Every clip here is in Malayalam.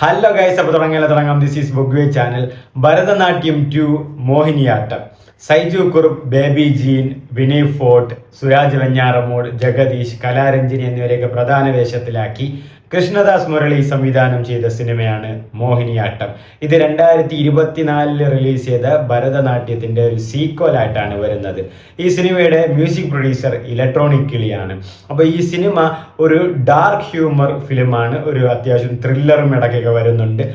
ഹലോ ഗൈസ്, അപ്പോൾ തുടങ്ങാം. ദിസ് ഈസ് ബുഗ്വേ ചാനൽ. ഭരതനാട്യം 2 മോഹിനിയാട്ടം. സൈജു കുറുപ്പ്, ബേബി ജീൻ, വിനയ് ഫോർട്ട്, സുരാജ് വെഞ്ഞാറമൂട്, ജഗദീഷ്, കലാരഞ്ജിനി എന്നിവരെയൊക്കെ പ്രധാന വേഷത്തിലാക്കി കൃഷ്ണദാസ് മുരളി സംവിധാനം ചെയ്ത സിനിമയാണ് മോഹിനിയാട്ടം. ഇത് 2024 റിലീസ് ചെയ്ത ഭരതനാട്യത്തിന്റെ ഒരു സീക്വലായിട്ടാണ് വരുന്നത്. ഈ സിനിമയുടെ മ്യൂസിക് പ്രൊഡ്യൂസർ ഇലക്ട്രോണിക് കിളിയാണ്. അപ്പോൾ ഈ സിനിമ ഒരു ഡാർക്ക് ഹ്യൂമർ ഫിലിമാണ്. ഒരു അത്യാവശ്യം ത്രില്ലറും ഇടയ്ക്കൊക്കെ വരുന്നുണ്ട്.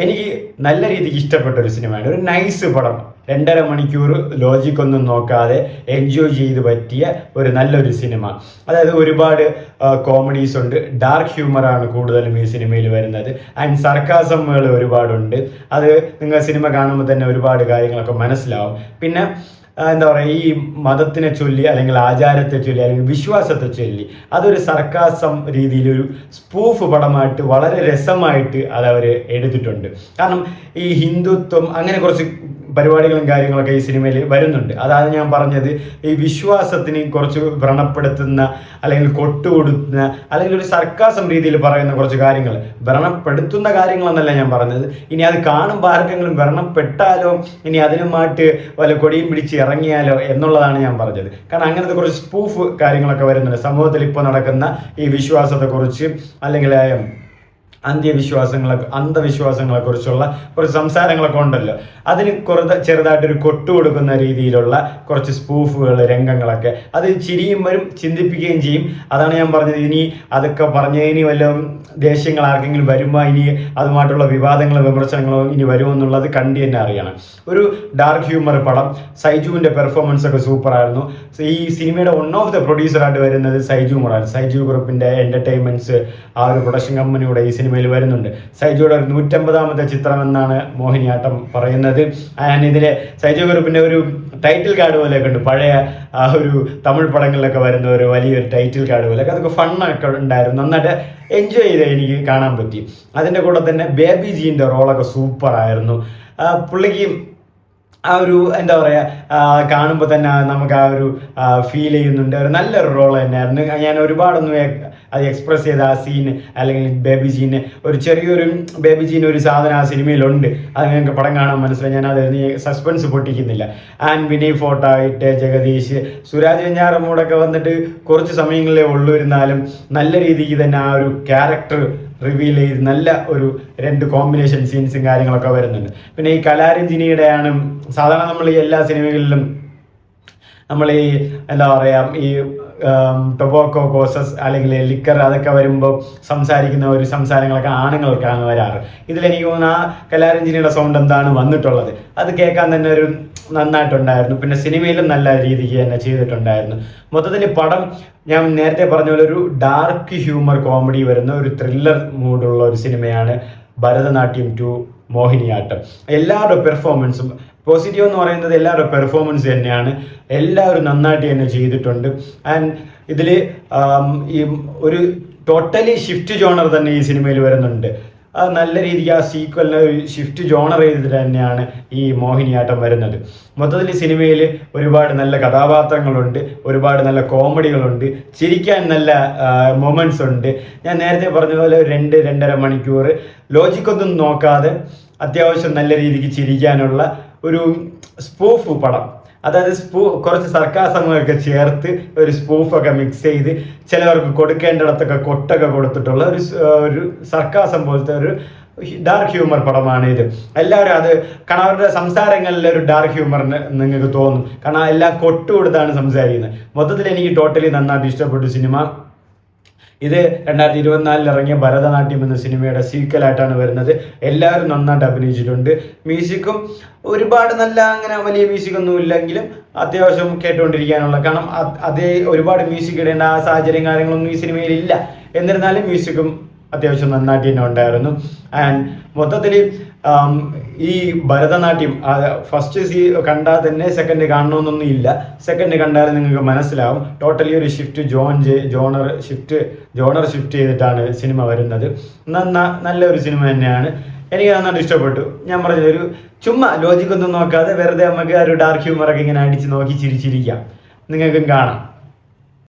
എനിക്ക് നല്ല രീതിക്ക് ഇഷ്ടപ്പെട്ട ഒരു സിനിമയാണ്. ഒരു നൈസ് പടം, 2.5 മണിക്കൂർ ലോജിക്കൊന്നും നോക്കാതെ എൻജോയ് ചെയ്ത് പറ്റിയ ഒരു നല്ലൊരു സിനിമ. അതായത് ഒരുപാട് കോമഡീസ് ഉണ്ട്, ഡാർക്ക് ഹ്യൂമറാണ് കൂടുതലും ഈ സിനിമയിൽ വരുന്നത്, ആൻഡ് സർക്കാസമുകൾ ഒരുപാടുണ്ട്. അത് നിങ്ങൾ സിനിമ കാണുമ്പോൾ തന്നെ ഒരുപാട് കാര്യങ്ങളൊക്കെ മനസ്സിലാവും. പിന്നെ എന്താ പറയുക, ഈ മതത്തിനെ ചൊല്ലി അല്ലെങ്കിൽ ആചാരത്തെ ചൊല്ലി അല്ലെങ്കിൽ വിശ്വാസത്തെ ചൊല്ലി അതൊരു സർക്കാസം രീതിയിലൊരു സ്പൂഫ് പടമായിട്ട് വളരെ രസമായിട്ട് അതവർ എടുത്തിട്ടുണ്ട്. കാരണം ഈ ഹിന്ദുത്വം അങ്ങനെ കുറച്ച് പരിപാടികളും കാര്യങ്ങളൊക്കെ ഈ സിനിമയിൽ വരുന്നുണ്ട്. അതാണ് ഞാൻ പറഞ്ഞത്, ഈ വിശ്വാസത്തിന് കുറച്ച് വ്രണപ്പെടുത്തുന്ന അല്ലെങ്കിൽ കൊട്ടുകൊടുക്കുന്ന അല്ലെങ്കിൽ ഒരു സർക്കാസം രീതിയിൽ പറയുന്ന കുറച്ച് കാര്യങ്ങൾ, വ്രണപ്പെടുത്തുന്ന കാര്യങ്ങളെന്നല്ല ഞാൻ പറഞ്ഞത്. ഇനി അത് കാണുമ്പോൾ ആർക്കെങ്കിലും വ്രണപ്പെട്ടാലോ, ഇനി അതിനുമായിട്ട് വല്ല കൊടിയും പിടിച്ച് ഇറങ്ങിയാലോ എന്നുള്ളതാണ് ഞാൻ പറഞ്ഞത്. കാരണം അങ്ങനത്തെ കുറച്ച് സ്പൂഫ് കാര്യങ്ങളൊക്കെ വരുന്നുണ്ട്. സമൂഹത്തിൽ ഇപ്പോൾ നടക്കുന്ന ഈ വിശ്വാസത്തെക്കുറിച്ച് അല്ലെങ്കിൽ അന്ധവിശ്വാസങ്ങളെ കുറിച്ചുള്ള കുറച്ച് സംസാരങ്ങളൊക്കെ ഉണ്ടല്ലോ, അതിന് ചെറുതായിട്ടൊരു കൊട്ടു കൊടുക്കുന്ന രീതിയിലുള്ള കുറച്ച് സ്പൂഫുകൾ, രംഗങ്ങളൊക്കെ അത് ചിരിയും വരും, ചിന്തിപ്പിക്കുകയും ചെയ്യും. അതാണ് ഞാൻ പറഞ്ഞത്. ഇനി അതൊക്കെ പറഞ്ഞതിന് വല്ല ദേഷ്യങ്ങൾ ആർക്കെങ്കിലും വരുമ്പോൾ ഇനി അതുമായിട്ടുള്ള വിവാദങ്ങളോ വിമർശനങ്ങളോ ഇനി വരുമെന്നുള്ളത് കണ്ടു തന്നെ അറിയണം. ഒരു ഡാർക്ക് ഹ്യൂമർ പടം. സൈജുവിൻ്റെ പെർഫോമൻസ് ഒക്കെ സൂപ്പറായിരുന്നു. ഈ സിനിമയുടെ വൺ ഓഫ് ദ പ്രൊഡ്യൂസറായിട്ട് വരുന്നത് സൈജു കുറാണ്. സൈജു കുറുപ്പിൻ്റെ എൻ്റർടൈൻമെൻറ്റ്സ് ആ ഒരു പ്രൊഡക്ഷൻ കമ്പനിയുടെ ഈ സിനിമയിൽ വരുന്നുണ്ട്. സൈജുയുടെ 150ാമത്തെ ചിത്രം എന്നാണ് മോഹിനിയാട്ടം പറയുന്നത്. ഇതിലെ സൈജു കുറുപ്പിൻ്റെ ഒരു ടൈറ്റിൽ കാർഡ് പോലെയൊക്കെ ഉണ്ട്, പഴയ ആ ഒരു തമിഴ് പടങ്ങളിലൊക്കെ വരുന്ന ഒരു വലിയൊരു ടൈറ്റിൽ കാർഡ് പോലെയൊക്കെ. അതൊക്കെ ഫണ്ണൊക്കെ ഉണ്ടായിരുന്നു, നന്നായിട്ട് എൻജോയ് ചെയ്ത് എനിക്ക് കാണാൻ പറ്റി. അതിൻ്റെ കൂടെ തന്നെ ബേബി ജീൻ്റെ റോളൊക്കെ സൂപ്പറായിരുന്നു. പുള്ളിക്ക് ആ ഒരു എന്താ പറയുക, കാണുമ്പോൾ തന്നെ നമുക്ക് ആ ഒരു ഫീൽ ചെയ്യുന്നുണ്ട്. ഒരു നല്ലൊരു റോൾ തന്നെയായിരുന്നു. ഞാൻ ഒരുപാടൊന്നും അത് എക്സ്പ്രസ് ചെയ്ത ആ സീന് അല്ലെങ്കിൽ ബേബി ജീന് ഒരു ചെറിയൊരു ബേബി ജീന് ഒരു സാധനം ആ സിനിമയിലുണ്ട്. അത് ഞങ്ങൾക്ക് പടം കാണാൻ മനസ്സിലായി. ഞാൻ അതായിരുന്നു സസ്പെൻസ് പൊട്ടിക്കുന്നില്ല. ആൻഡ് വിനയ് ഫോർട്ടായിട്ട് ജഗദീഷ്, സുരാജ് വെഞ്ഞാറമൂടൊക്കെ വന്നിട്ട് കുറച്ച് സമയങ്ങളിലേ ഉള്ളൂ, ഇരുന്നാലും നല്ല രീതിക്ക് തന്നെ ആ ഒരു ക്യാരക്ടർ റിവീൽ ചെയ്ത് നല്ല ഒരു 2 കോമ്പിനേഷൻ സീൻസും കാര്യങ്ങളൊക്കെ വരുന്നുണ്ട്. പിന്നെ ഈ കലാരഞ്ജിനിയുടെയാണ് സാധാരണ നമ്മൾ ഈ എല്ലാ സിനിമകളിലും നമ്മൾ ഈ എന്താ പറയുക, ഈ ടൊബാക്കോ കോസസ് അല്ലെങ്കിൽ ലിക്കർ അതൊക്കെ വരുമ്പോൾ സംസാരിക്കുന്ന ഒരു സംസാരങ്ങളൊക്കെ ആണുങ്ങൾക്കാണ് വരാറ്. ഇതിലെനിക്ക് തോന്നുന്നു ആ കലാരഞ്ജിനിയുടെ സൗണ്ട് എന്താണ് വന്നിട്ടുള്ളത്, അത് കേൾക്കാൻ തന്നെ ഒരു നന്നായിട്ടുണ്ടായിരുന്നു. പിന്നെ സിനിമയിലും നല്ല രീതിക്ക് തന്നെ ചെയ്തിട്ടുണ്ടായിരുന്നു. മൊത്തത്തിൽ പടം ഞാൻ നേരത്തെ പറഞ്ഞ പോലെ ഒരു ഡാർക്ക് ഹ്യൂമർ കോമഡി വരുന്ന ഒരു ത്രില്ലർ മൂഡുള്ള ഒരു സിനിമയാണ് ഭരതനാട്യം 2 മോഹിനിയാട്ടം. എല്ലാവരുടെ പെർഫോമൻസും പോസിറ്റീവ് എന്ന് പറയുന്നത് എല്ലാവരുടെ പെർഫോമൻസ് തന്നെയാണ്. എല്ലാവരും നന്നായിട്ട് തന്നെ ചെയ്തിട്ടുണ്ട്. ആൻഡ് ഇതിൽ ഈ ഒരു ടോട്ടലി ഷിഫ്റ്റ് ജോണർ തന്നെ ഈ സിനിമയിൽ വരുന്നുണ്ട്. അത് നല്ല രീതിക്ക് ആ സീക്വലിനെ ഒരു ഷിഫ്റ്റ് ജോണർ ചെയ്തിട്ട് തന്നെയാണ് ഈ മോഹിനിയാട്ടം വരുന്നത്. മൊത്തത്തിൽ സിനിമയിൽ ഒരുപാട് നല്ല കഥാപാത്രങ്ങളുണ്ട്, ഒരുപാട് നല്ല കോമഡികളുണ്ട്, ചിരിക്കാൻ നല്ല മൊമെൻറ്റ്സ് ഉണ്ട്. ഞാൻ നേരത്തെ പറഞ്ഞ പോലെ 2-2.5 മണിക്കൂർ ലോജിക്കൊന്നും നോക്കാതെ അത്യാവശ്യം നല്ല രീതിക്ക് ചിരിക്കാനുള്ള ഒരു സ്പൂഫ് പടം. അതായത് കുറച്ച് സർക്കാസങ്ങളൊക്കെ ചേർത്ത് ഒരു സ്പൂഫൊക്കെ മിക്സ് ചെയ്ത് ചിലവർക്ക് കൊടുക്കേണ്ടിടത്തൊക്കെ കൊട്ടൊക്കെ കൊടുത്തിട്ടുള്ള ഒരു സർക്കാസം പോലത്തെ ഒരു ഡാർക്ക് ഹ്യൂമർ പടമാണ് ഇത്. എല്ലാവരും അത് കാരണം അവരുടെ സംസാരങ്ങളിൽ ഒരു ഡാർക്ക് ഹ്യൂമറിന് നിങ്ങൾക്ക് തോന്നും, കാരണം എല്ലാം കൊട്ടുകൊടുത്താണ് സംസാരിക്കുന്നത്. മൊത്തത്തിൽ എനിക്ക് ടോട്ടലി നന്നായിട്ട് ഇഷ്ടപ്പെട്ടു സിനിമ. ഇത് 2024 ഇറങ്ങിയ ഭരതനാട്യം എന്ന സിനിമയുടെ സീക്വലായിട്ടാണ് വരുന്നത്. എല്ലാവരും നന്നായിട്ട് അഭിനയിച്ചിട്ടുണ്ട്. മ്യൂസിക്കും ഒരുപാട് നല്ല അങ്ങനെ വലിയ മ്യൂസിക്കൊന്നും ഇല്ലെങ്കിലും അത്യാവശ്യം കേട്ടുകൊണ്ടിരിക്കാനുള്ള, കാരണം അതേ ഒരുപാട് മ്യൂസിക് ഇടേണ്ട ആ സാഹചര്യം കാര്യങ്ങളൊന്നും ഈ സിനിമയിൽ ഇല്ല. എന്നിരുന്നാലും മ്യൂസിക്കും അത്യാവശ്യം നന്നായിട്ട് തന്നെ ഉണ്ടായിരുന്നു. ആൻഡ് മൊത്തത്തിൽ ഈ ഭരതനാട്യം ഫസ്റ്റ് കണ്ടാൽ തന്നെ സെക്കൻഡ് കാണണമെന്നൊന്നും ഇല്ല. സെക്കൻഡ് കണ്ടാൽ നിങ്ങൾക്ക് മനസ്സിലാവും. ടോട്ടലി ഒരു ജോണർ ഷിഫ്റ്റ് ചെയ്തിട്ടാണ് സിനിമ വരുന്നത്. നല്ലൊരു സിനിമ തന്നെയാണ്. എനിക്ക് നന്നായിട്ട് ഇഷ്ടപ്പെട്ടു. ഞാൻ പറഞ്ഞത് ഒരു ചുമ്മാ ലോജിക്കൊന്നും നോക്കാതെ വെറുതെ നമുക്ക് ഒരു ഡാർക്ക് ഹ്യൂമറൊക്കെ ഇങ്ങനെ അടിച്ച് നോക്കി ചിരിച്ചിരിക്കാം. നിങ്ങൾക്കും കാണാം.